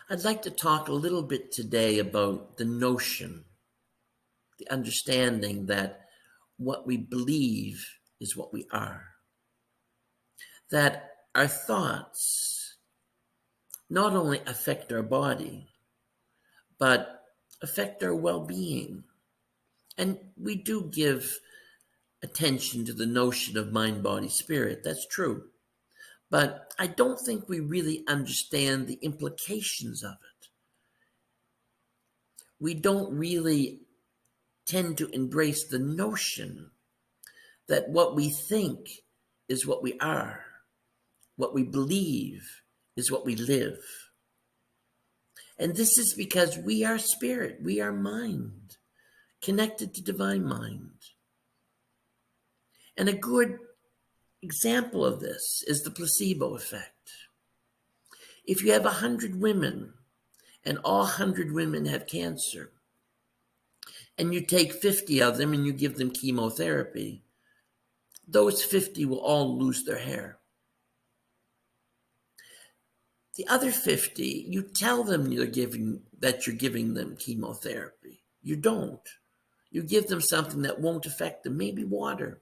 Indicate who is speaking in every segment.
Speaker 1: I'd like to talk a little bit today about the notion, the understanding that what we believe is what we are. That our thoughts not only affect our body, but affect our well-being. And we do give attention to the notion of mind, body, spirit. That's true. But I don't think we really understand the implications of it. We don't really tend to embrace the notion that what we think is what we are, what we believe is what we live. And this is because we are spirit, we are mind, connected to divine mind. And a good example of this is the placebo effect. If you have 100 women and all 100 women have cancer, and you take 50 of them and you give them chemotherapy, those 50 will all lose their hair. The other 50, you tell them you're giving them chemotherapy. You don't. You give them something that won't affect them, maybe water.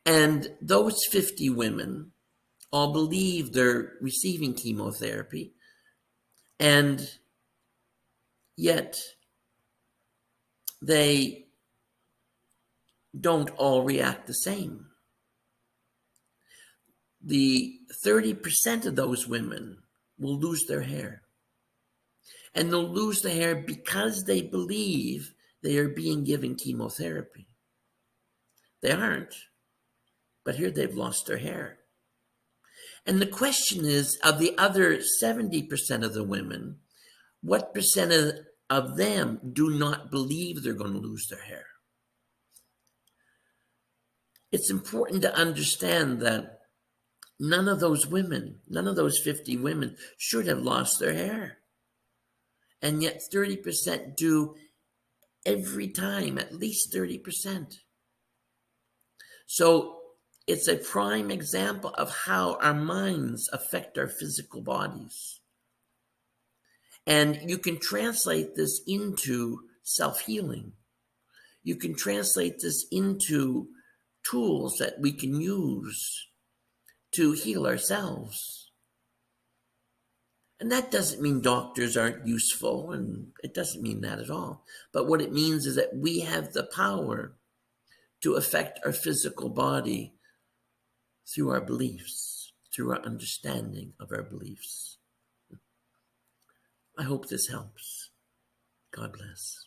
Speaker 1: And those 50 women all believe they're receiving chemotherapy, and yet they don't all react the same. The 30% of those women will lose their hair. And they'll lose the hair because they believe they are being given chemotherapy. They aren't. But here they've lost their hair. And the question is, of the other 70% of the women, what percent of them do not believe they're going to lose their hair? It's important to understand that none of those 50 women should have lost their hair. And yet 30% do every time, at least 30%. So it's a prime example of how our minds affect our physical bodies. And you can translate this into self-healing. You can translate this into tools that we can use to heal ourselves. And that doesn't mean doctors aren't useful, and it doesn't mean that at all. But what it means is that we have the power to affect our physical body through our beliefs, through our understanding of our beliefs. I hope this helps. God bless.